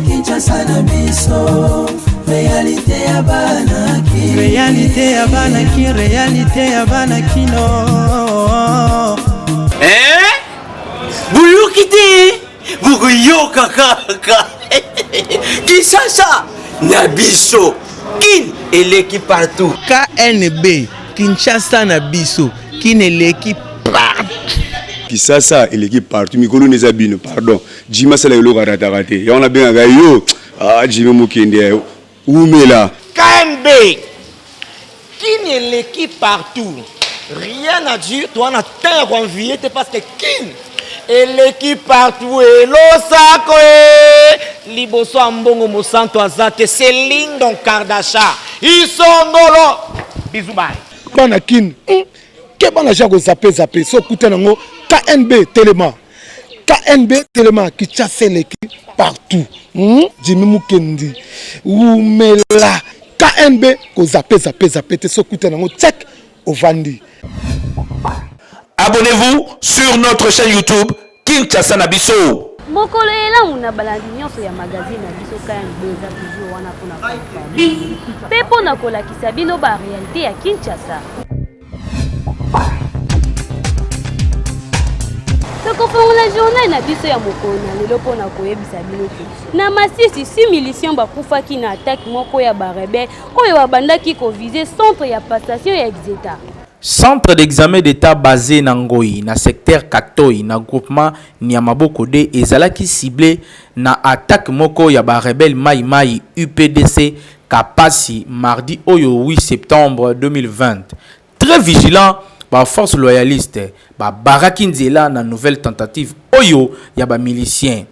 Kinshasa na biso, réalité ya banaki, réalité ya banaki, réalité ya banakino. Buyukite, bukuyoka kaka. Kinshasa na biso, kin eleki partout. KNB, Kinshasa na biso, kin eleki partout. Kinshasa eleki partout. Mikolo nezabino, pardon. Jima sala yolo raté. Ya on a bien yo. Jima mukende. Oumela. KNB, kin eleki partout. Rien à dire, toi on a terre envié, parce que kin eleki partout et l'osako liboso ambongo mosanto azate Céline Don Kardasha isongolo bizubai bana kin ke bana jago zape so kuta nango KNB Telema qui chasse eleki partout Jimmy Mukendi Oumela KNB ko zape te so kuta nango check ovandi. Abonnez-vous sur notre chaîne YouTube Kinshasa na biso. Mokolo ela una balandi nyonso ya magazine na biso KNB za toujours wana pona confirmer. Pe pona kolakisa bino ba réalité ya Kinshasa. Tokofongola la journée na biso ya mokolo na lelo pona koyebisa bino ke na masisi 6 miliciens bakufaki na attaque moko ya ba rebelle oyo babandaki ko viser centre ya passation ya Exeta. Centre d'examen d'état basé na Ngoyi na secteur Katoi na groupement Niamaboko de ezalaki ciblé na attaque moko ya ba rebelle Mai UPDC Kapasi mardi oyo 8 septembre 2020. Très vigilant ba force loyaliste ba baraki nzela na nouvelle tentative oyo ya ba milicien.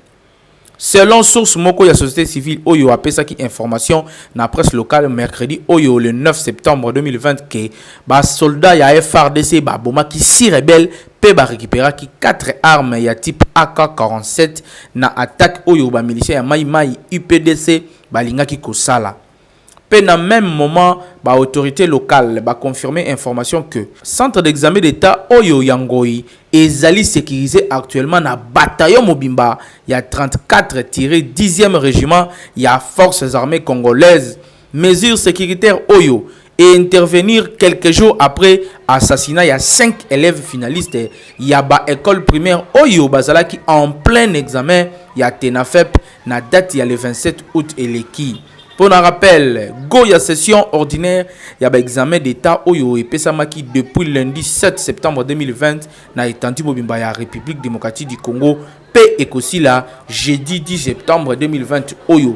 Selon source moko ya société civile oyo apesaki information na presse locale mercredi oyo le 9 septembre 2020 que ba soldat ya FRDC ba bomaki 6 rebelles pe ba récupéraki 4 armes ya type AK-47 na attaque oyo ba miliciens ya Mai UPDC balingaki kosala. Pe na même moment ba autorité locale ba confirmer information que centre d'examen d'état oyo Yangoyi ezali sécurisé actuellement na bataillon Mobimba ya 34-10e régiment ya forces armées congolaises. Mesures sécuritaires oyo et intervenir quelques jours après assassinat ya 5 élèves finalistes ya ba école primaire oyo bazalaki en plein examen ya TENAFEP na date ya le 27 août eleki. Pour un rappel, Goya session ordinaire, il y a un examen d'état Oyo et Pesamaki depuis lundi 7 septembre 2020 na étendue Bobimba ya République démocratique du Congo, P et Kosila, jeudi 10 septembre 2020 Oyo.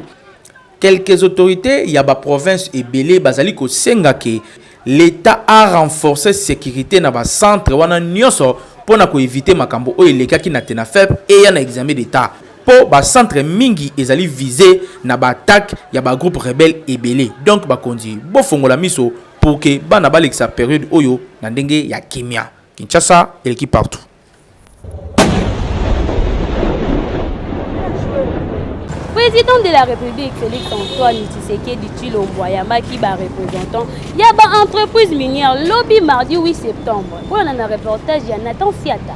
Quelques autorités, il y a la province et Belé, Bazaliko Sengake, l'État a renforcé sécurité dans le centre wana nyoso pour éviter makambo oyo lekaki na TENAFEP et un examen d'état. Po ba centre mingi ezali visé na ba attaque ya ba groupe rebelle ebelé. Donc ba kondi bo fongola miso pour que bana balekisa période oyo na ndenge ya kimia. Kinshasa eleki partout. Président de la République Félix Antoine Tshisekedi Tshilombo yamaki ba représentant ya ba entreprise minière lobby mardi 8 septembre. Pour un reportage ya Nathan Siata.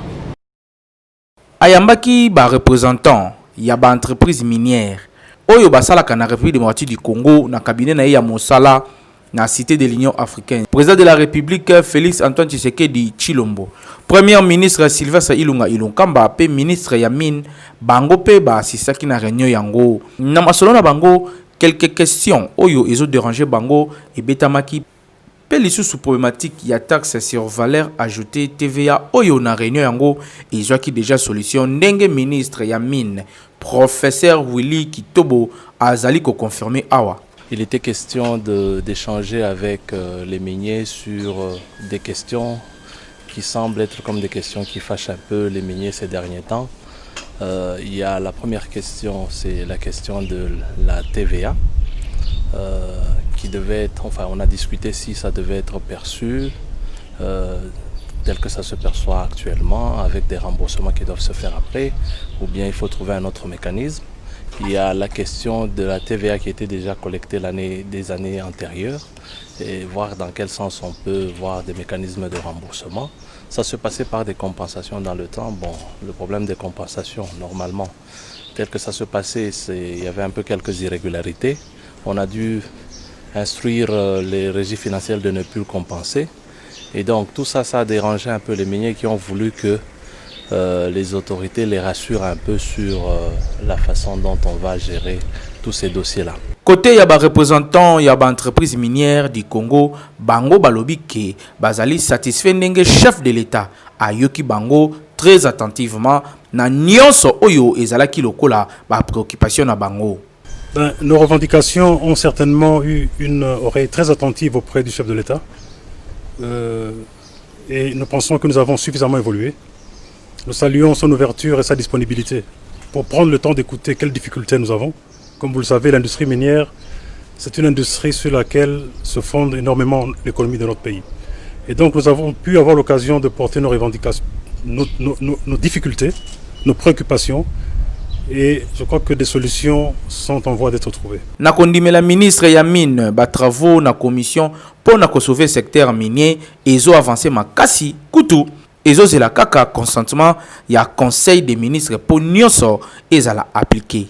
Ayambaki ba représentant ya ba entreprise minière oyo basalaka na République démocratique du Congo na cabinet na ya Mosala na cité de l'Union africaine. Président de la République Félix Antoine Tshisekedi Tshilombo, Premier ministre Sylvestre Ilunga Ilunkamba pe ministre ya mine bango pe ba sisaki na réunion yango. Na masolo na bango quelques questions oyo ezo déranger bango et betamaki pe lisusu problématique ya taxe sur valeur ajoutée TVA oyo na réunion yango ezwaki déjà solution ndenge ministre ya mine professeur Willy Kitobo azali ko confirmer awa. Il était question d'échanger avec les miniers sur des questions qui semblent être comme des questions qui fâchent un peu les miniers ces derniers temps. Il y a la première question, c'est la question de la TVA. Qui devait être, enfin on a discuté si ça devait être perçu tel que ça se perçoit actuellement avec des remboursements qui doivent se faire après ou bien il faut trouver un autre mécanisme. Il y a la question de la TVA qui était déjà collectée des années antérieures et voir dans quel sens on peut voir des mécanismes de remboursement. Ça se passait par des compensations dans le temps. Bon, le problème des compensations, normalement, tel que ça se passait, il y avait un peu quelques irrégularités. On a dû instruire les régies financières de ne plus le compenser. Et donc tout ça, ça a dérangé un peu les miniers qui ont voulu que les autorités les rassurent un peu sur la façon dont on va gérer tous ces dossiers-là. Côté yaba représentant yaba entreprise minière du Congo, Bango balobi ke bazali satisfait ndenge chef de l'État a yoki Bango très attentivement na nyonso oyo ezalaki lokola ba préoccupation na Bango. Nos revendications ont certainement eu une oreille très attentive auprès du chef de l'État et nous pensons que nous avons suffisamment évolué. Nous saluons son ouverture et sa disponibilité pour prendre le temps d'écouter quelles difficultés nous avons. Comme vous le savez, l'industrie minière, c'est une industrie sur laquelle se fonde énormément l'économie de notre pays. Et donc nous avons pu avoir l'occasion de porter nos revendications, nos difficultés, nos préoccupations. Et je crois que des solutions sont en voie d'être trouvées. Nakondime la ministre Yamine ba travaux na commission pour na sauver secteur minier et zo avancer makasi kutu ezo zela kaka consentement ya conseil des ministres pour nyonso ezala appliqué.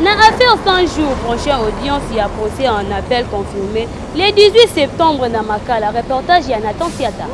Na affaire 100 jours, prochaine audience y a procès en appel confirmé le 18 septembre na Makala. Reportage ya Nathan Siata.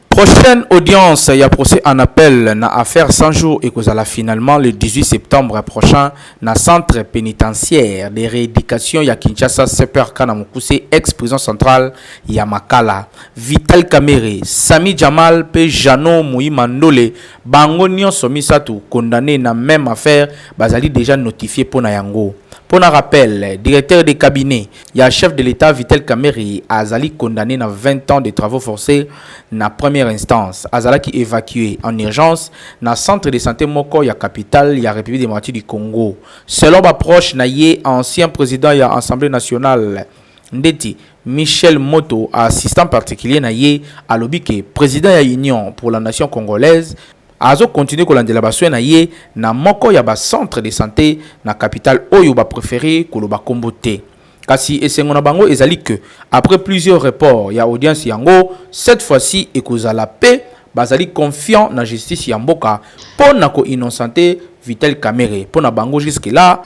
Prochaine audience, il y a procès en appel na affaire 100 jours et que finalement le 18 septembre prochain na centre pénitentiaire de rééducation ya Kinshasa Seper Kanamukuse ex-prison centrale ya Makala. Vital Kamere, Sami Jamal pe Jano Mouimandole bango nyonso misatu condamné na même affaire bazali déjà notifié pour na yango. Pour un rappel, directeur de cabinet, il y a chef de l'État Vital Kamere Azali condamné à 20 ans de travaux forcés na première instance. Azala qui évacué en urgence na centre de santé Moko ya capitale ya République démocratique du Congo. Selon approche na yé ancien président ya Assemblée nationale Ndeti Michel Moto, assistant particulier na yé à l'obike président ya Union pour la nation congolaise. Azo continue kolandela baswe na ye na moko ya ba centre de santé na capitale oyo ba préféré koloba kombote. Kasi esengo na bango ezali que après plusieurs reports ya audience yango cette fois-ci ekozala paix bazali confiant na justice ya mboka pona ko innocenté Vital Kamere pona bango jusque là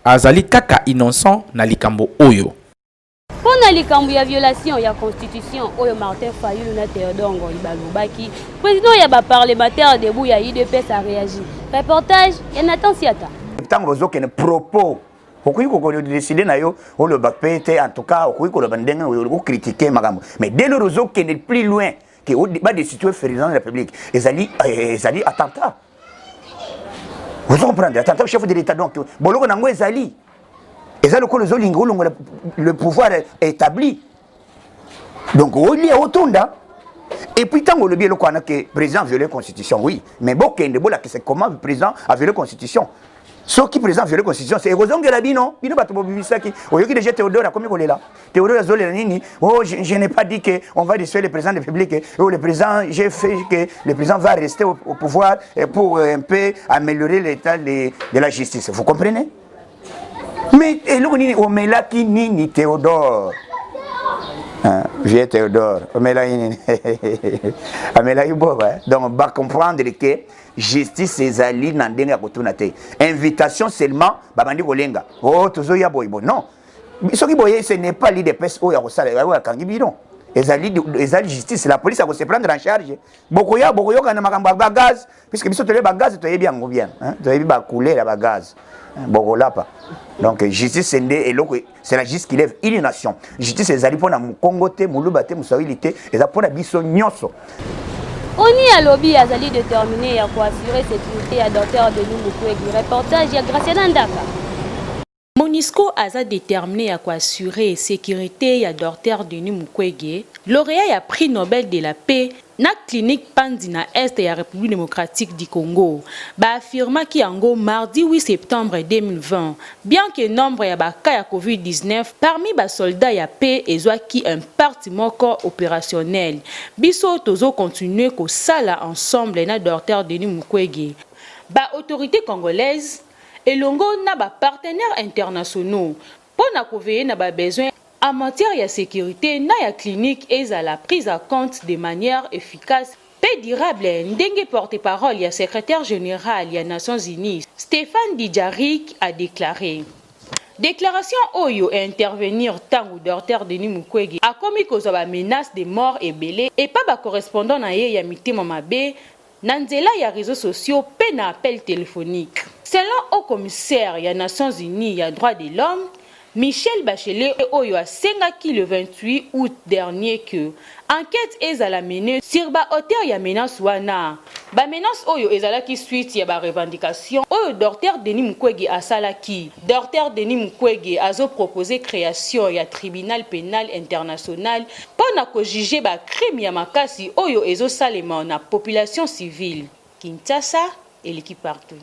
azali kaka innocent na likambo oyo. Pour la violation de la constitution, Martin Fayulu na Théodore Ngolibaki, président ya parlementaire debout ya IDPS a réagi. Reportage ya Nathan Siata. Tant que vous propos, pourquoi vous décidez na yo o le bapete en tout cas pourquoi vous bandenge ou critiquer magambo. Mais dès le réseau qui est plus loin que au débat des situés président de la République, ezali attentat. Vous comprenez attentat chef de l'État donc boloko nango ezali. Et ça, le pouvoir est établi. Donc, il y a autant là. Et puis, tant que le président a violé la Constitution, oui. Mais bon, c'est comment le président a violé la Constitution. Ce qui président a violé la Constitution, c'est raison de la vie, non? Il n'y a pas de problème. Au lieu que déjà Théodore a commis quoi là? Théodore a zolé oh, je n'ai pas dit qu'on va détruire le président de la République. Oh, le président, j'ai fait que le président va rester au pouvoir pour un peu améliorer l'état de la justice. Vous comprenez? Mais Omela qui ni Théodore. Vieux Théodore. Omela donc on va comprendre que justice ezali na ndenge ya kotunate. Invitation seulement babandi kolenga. Oh tozo ya boy non. Soki boye ce n'est pas l'IDPS o ya kosala ya kangi bidon. Ezali justice la police a se prendre en charge. Bokoya kana makambo ba gaz puisque biso tole ba gaz toyebi yango bien, hein. Toyebi ba couler la ba gaz. Bokolapa. Donc justice c'est la justice qui lève une nation. Justice ezali pona Congo te muluba te musawilité eza pona biso nyonso. Oni a lobby azali déterminé à assurer sécurité à Dr Denis Mukwege. Reportage ya Graciana Ndaka. MONUSCO a déterminé à assurer la sécurité à Dr Denis Mukwege, lauréat à prix Nobel de la paix na clinique Pandina Est de la République démocratique du Congo. Ba affirma qui en mardi 8 septembre 2020, bien que nombre ya ba cas ya COVID-19 parmi ba soldats ya paix et qui un parti moko opérationnel. Biso tozo continuer ko sala ensemble na Dr Denis Mukwege. ba autorités congolaises et longo na ba partenaires internationaux pour na veiller na ba besoin en matière de sécurité na ya clinique et à la prise en compte de manière efficace et durable. Ndenge porte-parole ya secrétaire général des Nations Unies Stéphane Dijarik a déclaré. Déclaration Oyo et intervenir tant ou Dr Denis Mukwege a commis cause ba menace de mort et belé et pas ba correspondant na ye ya mitema mabe nanzela ya réseaux sociaux pe na appel téléphonique. Selon au commissaire des Nations Unies ya droits de l'homme Michel Bachelet Oyo a sengaki le 28 août dernier que enquête ezala menée sur ba auteur ya menace wana. Ba menace Oyo ezala ki suite ya ba revendication Oyo Dr Denis Mukwege asalaki. Dr Denis Mukwege azo proposé création ya tribunal pénal international pour na ko juger ba crime ya makasi Oyo ezo salema na population civile. Kinshasa et l'équipe partout.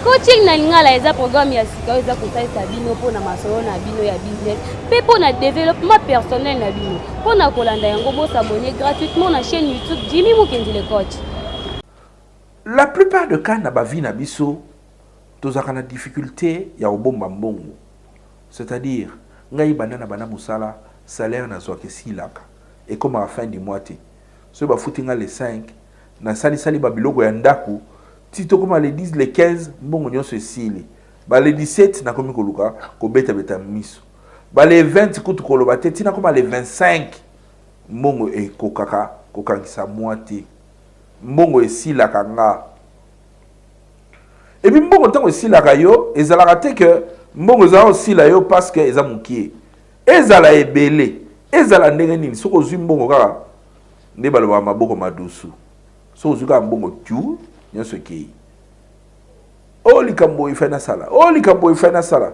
Coaching na lingala eza programme ya sika eza kosalisa bino mpona masolo na bino ya business pe mpona développement personnel na bino mpona kolanda yango bosabone gratuitement na chaîne YouTube Jimmy Mukendi le coach. La plupart de cas na bavi na biso tozaka na difficulté ya obomba mbongo, c'est-à-dire ngai banda na bana musala salaire na zwaka silaka et comme à la fin du mois te so ba futinga les 5 na sali ba biloko ya ndaku tito comme les 10 les 15 mbongo nyonso esili ba les 17 na komi koluka ko beta miso ba les 20 kutu koloba te tina comme les 25 mbongo e kokaka kokangisa moite mbongo esila kanga et puis mbongo tango esila kayo ezalaka te que mbongo ezala osila yo parce que eza mukie ezala ebele ezala ndenge nini soko zwi mbongo kaka nde baloba maboko madusu soko zwi kaka mbongo tu nyonso kei likambo ifana sala likambo ifana sala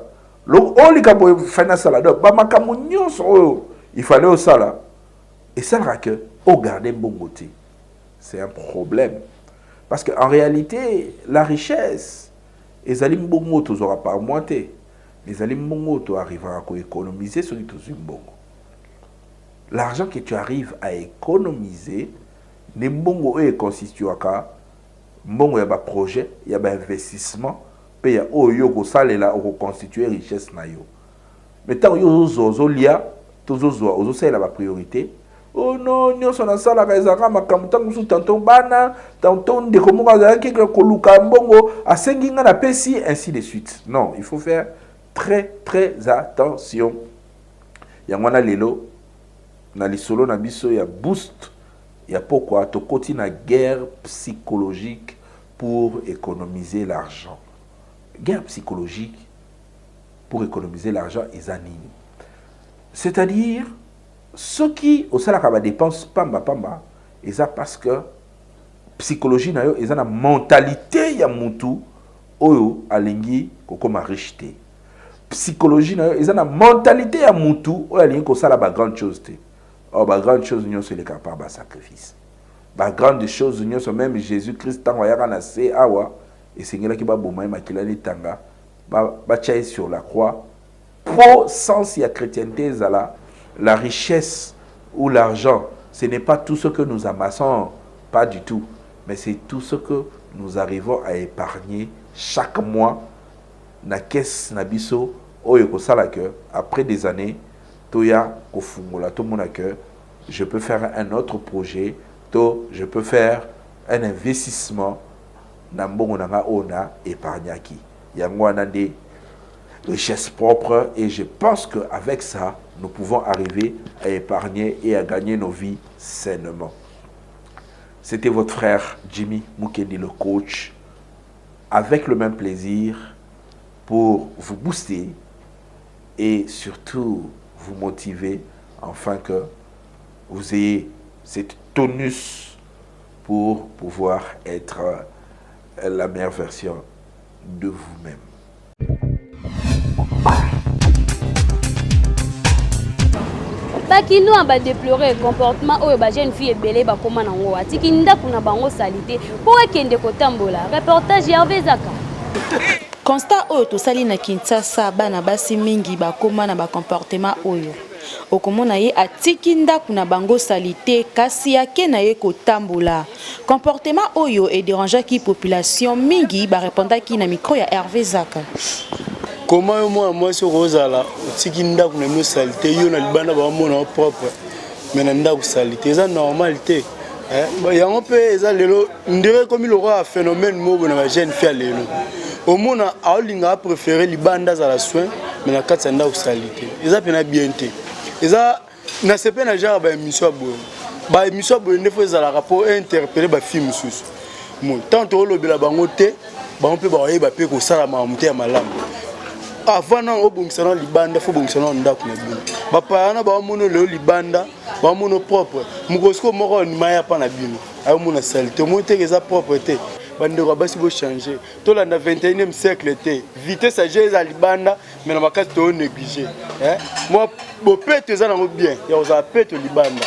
likambo ifana sala donc bamakambo nyonso oyo ifale osala esalaka que ogarde mbongo te. C'est un problème parce qu'en réalité la richesse ezali mbongo tozora par mois te mais ezali mbongo to arrivera à économiser sur tout mbongo. L'argent que tu arrives à économiser ne mbongo e constituaka mbongo ya ba projet ya ba investissement pe ya oyo ko salela o constituer richesse na yo. Mais tant yo zozo lia tozozo ozo salela ba priorité. Oh non, nyonso na sala ka ezaka makambo tango su tanton bana tanton de komo ka ki koluka mbongo asengi nga na pesi ainsi de suite. Non, il faut faire très attention. Yango na lelo na lisolo na biso ya boost ya pourquoi tokoti na guerre psychologique pour économiser l'argent. Guerre psychologique pour économiser l'argent ezanini. C'est-à-dire ceux qui au salaka ba dépense pamba eza parce que psychologie na yo eza na mentalité ya mutu oyo alingi kokoma riche te. Psychologie na yo eza na mentalité ya mutu oyo alingi kosala ba grande chose te. Oh, ba grande chose nyonso ele capable ba sacrifice. Ba grande chose nyonso même Jésus-Christ tango yaka na se awa esengela ki ba boma makila ni tanga ba tchaye sur la croix. Pour sens ya chrétienté zala la richesse ou l'argent, ce n'est pas tout ce que nous amassons, pas du tout, mais c'est tout ce que nous arrivons à épargner chaque mois na caisse na biso oyo ko sala que après des années toya ko fungola to mona que je peux faire un autre projet, to je peux faire un investissement na mbongo na ona épargnaki yango wana de richesse propre et je pense qu'avec ça nous pouvons arriver à épargner et à gagner nos vies sainement. C'était votre frère Jimmy Mukendi le coach avec le même plaisir pour vous booster et surtout vous motiver afin que vous ayez cette tonus pour pouvoir être la meilleure version de vous-même. Bakino a déploré le comportement oyo ba jeune fille ebele ba koma nango atiki ndaku na bango salité pour ekende kotambola. Reportage Hervé Zaka. Constat oyo tosali na Kinshasa bana basi mingi ba koma na ba comportement oyo. okomona ye atiki ndako na bango salite kasi ake na ye kotambola. Comportement oyo ederangeaki population mingi barépondaki na micro ya Hervé Zaka. Comment moi sur Rosala otiki ndako na yo salite yo na libanda ba mona propre mais na ndako salite ça normalité. Yango pe eza lelo ndire comme il aura un phénomène mobo na jeune fille lelo. Au monde a olinga préféré libanda za la soin mais na kati ndako salite. Eza pena bien té. Eza na sepe na genre ba émission boye. Ba émission boye ne faut za la rapport interpeller ba film sous. Mon tant to lobela bango té, bango pe ba yeba pe ko sala ma muté ya malamu. Avant non obongisana libanda faut bongisana ndako na bino. Ba parana ba mono le libanda ba mono propre. Mukosko moko ni maya pa na bino. Ayo mona salite mo te que ça propreté. Bandeko basi bo changer. To la na 21e siècle té. Vitesse à gérer à libanda mais na makasi to négliger. Moi bo pete za na bien. Ya oza pete libanda.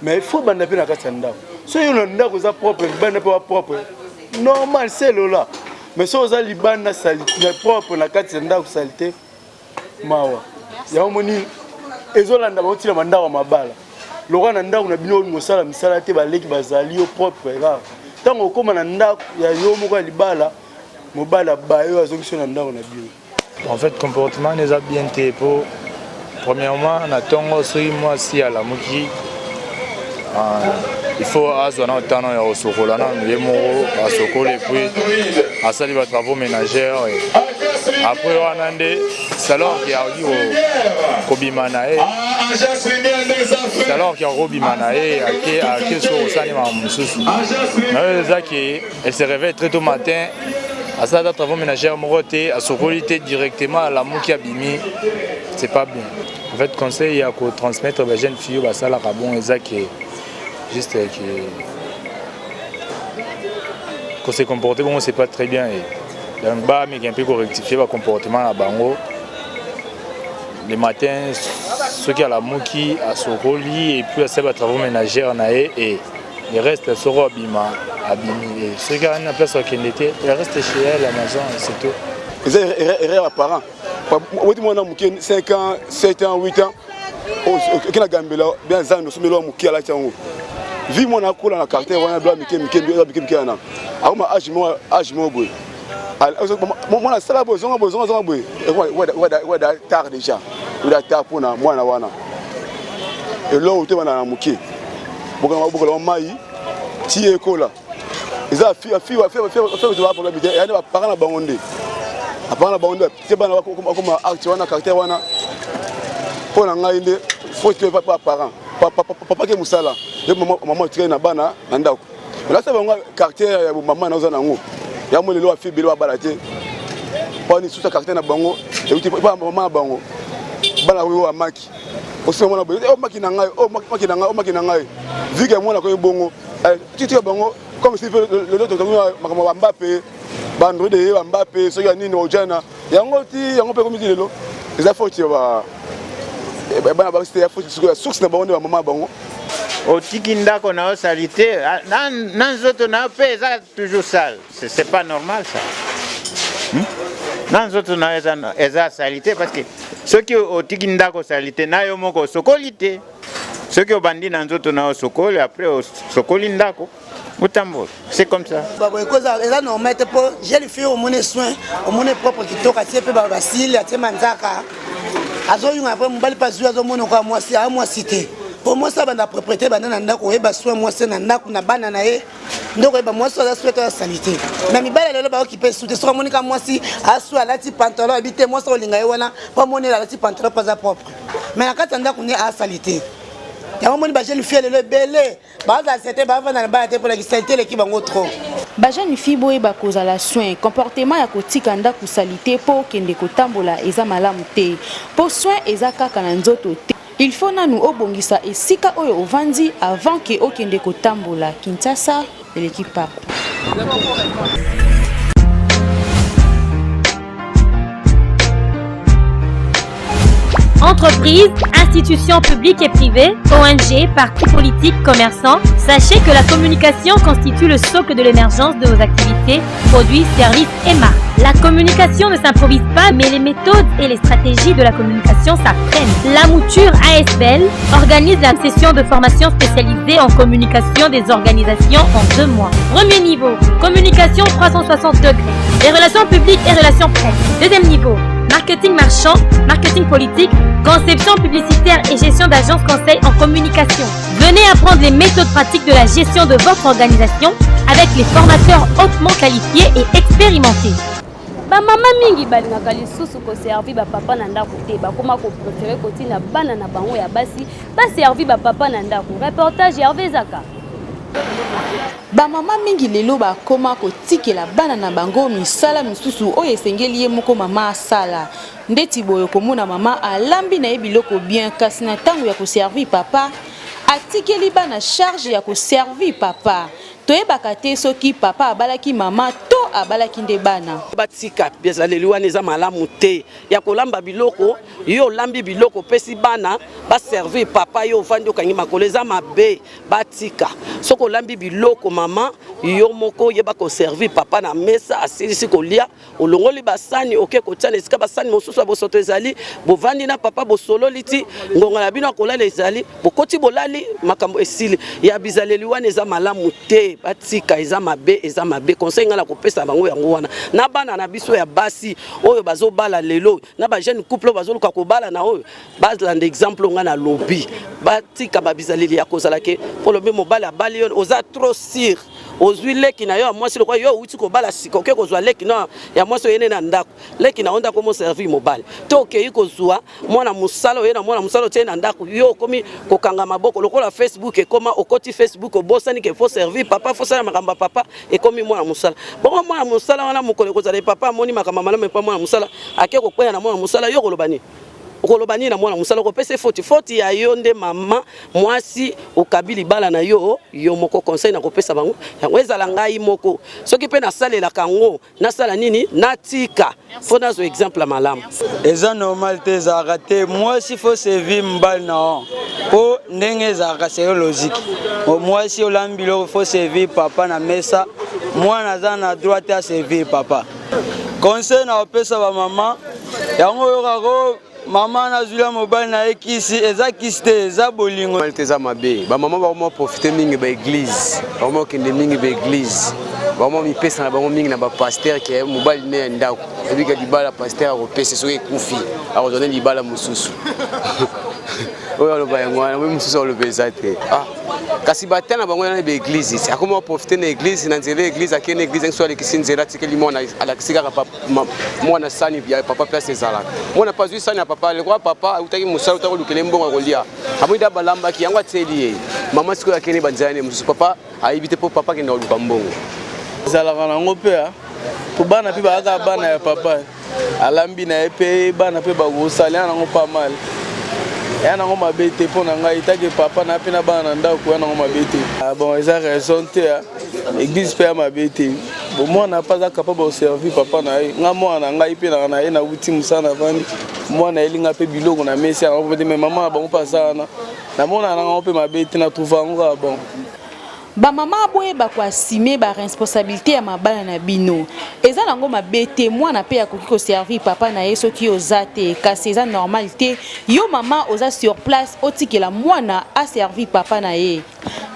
Mais il faut banda pe na kati ndako. So yo ndako za propre libanda pe propre. Normal c'est là. Mais si vous avez libanda salite, propre na kati ndako salite mawa. Ya omoni ezolanda ba otila mandako mabala. Lora na ndako na bino ngosala misala te baleki bazali yo propre là. Tango okoma na ndako ya yo moko libala, mobala ba yo azongisi na ndako na bino. En fait, comportement n'est pas bien té pour premièrement na tongo soyi moi si à la muki. Il faut azona otano ya osokola na yemo a sokole puis asali ba travaux ménagers après wanande salon qui a dit au kobimana salon qui a robimana ake so osani ma mususu na zaki elle se réveille très tôt matin asala travaux ménagers moroté a sokolité directement à la muki abimi c'est pas bien. En fait conseil ya ko transmettre ba jeunes filles ba sala ka bon ezaki juste qu'on s'est comporté bon c'est pas très bien et donc bah mais un peu correctifier le comportement à bango les matins ceux qui à la mouki à Sokoli et puis à ces travaux ménagers en aé et les restes seront abîmés et ceux qui ont une place à Kendete ils restent chez elle à la maison c'est tout les erreurs apparents moi na mouki 5 ans 7 ans 8 ans qui na gambela bien ça nous sommes là mouki à la tiango vie mon akola na caractère wana bla mike ana akoma age mo boy mon na sala boy zonga boy wada tard déjà wada tard pour na mwana wana et là ote wana na muke boka mai ti ekola eza fi wa problème de yani ba parana bangonde apana bangonde te bana akoma age wana caractère wana pour na ngai nde faut que pas parent papa ke musala et maman traîne na bana na ndako là ça va caractère ya maman na za nango ya mo lelo afi belo balate pa ni suta caractère na bango et uti pa maman bango bana wo amaki aussi mona bo o maki na ngai vu que moi na ko bongo titi bango comme si le autre comme Mbappé bandro de Mbappé so ya nini ojana yango pe comme lelo les affaires ti ba bana ba c'était affaire sur source na bango de maman bango otiki ndako na salité na nzoto na pe eza toujours sale c'est pas normal ça na nzoto na eza salité parce que ceux qui otiki ndako salité na yo moko sokolité ceux qui obandi na nzoto na sokoli après sokoli ndako utambo c'est comme ça babo ekoza eza normal te po j'ai le fait au mon soin au mon propre kitoka tie pe ba basile atie manzaka azoyunga après mbali pas zu azomona kwa mwasi a mwasi te. Pour moi ça bana propriété bana na ndako eba soin moi c'est na ndako na bana na ye ndoko eba moi ça souhaite la salité mais mibala lelo ba occupé sous so monika moi si asu alati pantalon habité moi ça olinga ye wana pas monela alati pantalon pas propre mais na kata ndako ni a salité ya moni ba jeune fille lelo belé ba za c'était ba vana na ba te pour la salité le ki bango trop ba jeune fille boye ba koza la soin comportement ya kotika ndako salité po kende kotambola eza malamu te po soin eza kaka na nzoto te. Il faut nanu obongisa esika oyo ovandi avant que okende kotambola. Kinshasa de l'équipe Paco. Entreprises, institutions publiques et privées, ONG, partis politiques, commerçants, sachez que la communication constitue le socle de l'émergence de vos activités, produits, services et marques. La communication ne s'improvise pas, mais les méthodes et les stratégies de la communication s'apprennent. La mouture ASBL organise la session de formation spécialisée en communication des organisations en 2 mois. Premier niveau, communication 360 degrés, les relations publiques et relations presse. Deuxième niveau, marketing marchand, marketing politique, conception publicitaire et gestion d'agence conseil en communication. Venez apprendre les méthodes pratiques de la gestion de votre organisation avec les formateurs hautement qualifiés et expérimentés. Mama mingi balingaka lisusu ko servir ba papa na ndako te bakoma ko préférer kotina bana na bango ya basi ba servir ba papa na ndako. Reportage Hervé Zaka. Ba mama mingi lelo bakoma kotikela bana na bango misala misusu oyo esengeli ye moko mama asala. Ndeti boyo komona mama alambi na ye biloko bien kasi na tango ya koservir papa atikeli bana charge ya koservir papa. Toyebaka te soki papa abalaki mama to abalaki nde bana. Batika bezaleli wana eza malamu te ya kolamba biloko yo lambi biloko pesi bana ba servir papa yo vandi okangi makolo eza mabe batika soko lambi biloko mama yo moko yeba ko servir papa na mesa asilisi kolia olongoli basani oke kotia esika basani mosusu bosoto ezali bovandi na papa bosolo liti ngonga na bino akolala ezali bokoti bolali makambo esili ya bizaleli wana eza malamu te batika eza mabe conseil ngala kopesa bango yango wana na bana na biso ya basi oyo bazobala lelo na ba jeune couple bazoluka kobala na oyo bazlanda exemple ngana lobby batika babizaleli ya kozala ke pour le même bala bali oza trop sir ozwi leki na yo mwasi lokwa yo uti kobala siko ke kozwa leki na ya mwasi yene na ndako leki na onda komo servir mobile to ke kozwa mwana musala yena mwana musala tena ndako yo komi kokanga maboko lokola Facebook e koma okoti Facebook obosani ke faut servir papa faut sala makamba papa e komi mwana musala bon mwana musala wana mukole kozala papa moni makamba malama pa mwana musala ake kokwea na mwana musala yo kolobani okolobani na mwana musala ko pese foti ya yo nde mama mwasi okabili bala na yo moko conseil na kopesa bango yango ezala ngai moko soki pe na salela kango na sala nini natika fo nazo exemple malamu eza normal te za raté mwasi faut servir mbal na po ndenge za rasero logique mwasi olambilo faut servir papa na mesa mwana za na droite à servir papa conseil na opesa ba mama yango yo kako Maman na zula mobile na ekisi eza kiste eza bolingo malteza mabe ba maman ba mo profiter mingi ba église ba mo kende mingi ba église ba mo mi pesa na bango mingi na ba pasteur ke mobile ne ndako ebika dibala pasteur ko pesa so ekufi a redonner dibala mususu oyo lo ba ngwana we mususu lo pesa te kasi batana bango na ba église c'est comment profiter na église na nzela église akene église nso ale kisinzela tikeli mona ala kisika papa mona sani ya papa place ezala mona pas lui sani papa le quoi papa utaki musala utako lukele mbongo kolia amwida balamba ki yango ateli mama siko akene banzane mususu papa aibite po papa kenda luka mbongo ezala kana ngope po bana pe baaka bana ya papa alambi na epe bana pe bagosala na ngo pas mal yana ngo mabete pona ngai take papa na pe na bana ndako yana ngo mabete bon eza raison te église pe mabete bon moi na pas capable de servir papa na nga mwana ngai pe na ye na uti musana vandi mwana elinga pe biloko na mesi na pe mais maman ba pasana na mona na ngo pe mabete na trouva ngo bon ba mama boye ba kwa assumer ba responsabilité ya mabala na bino eza nango mabete mwana pe akoki ko servir papa na yeso ki ozate kasi eza normalité yo mama oza sur place otikela mwana a servir papa na ye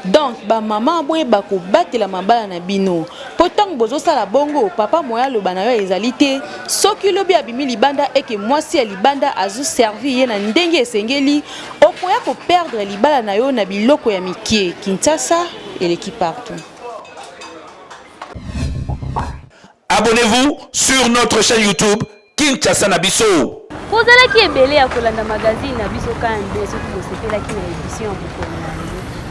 donc ba mama boye ba ko batela mabala na bino potang bozo sala bongo papa moya loba na yo ezali te soki lobi abimi libanda eke mwasi ya libanda azu servir ye na ndenge esengeli okoya ko perdre libala na yo na biloko ya mikie Kinshasa et l'équipe partout. Abonnez-vous sur notre chaîne YouTube Kinshasa na biso. Kozala ki ebele ya kolanda magazine na biso kande soki bosepela ki na édition ya bokona.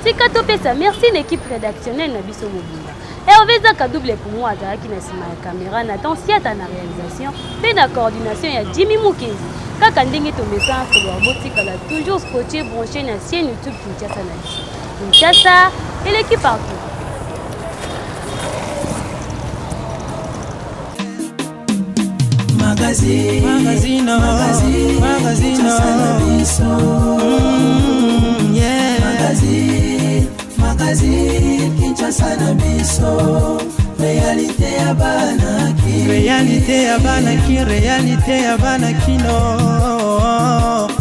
Tika topesa merci l'équipe rédactionnelle na biso mobimba. Hervé Zaka double pour moi azalaki na sima ya caméra Nathan Siata na réalisation pe na coordination ya Jimmy Mukezi. Kaka ndenge tomesa kolwa botikala toujours scotché branché na chaîne YouTube Kinshasa na biso. Kinshasa et l'équipe partout. Magazine, magazine, Kinshasa na biso. réalité ya banaki, réalité ya banaki, réalité ya banaki no.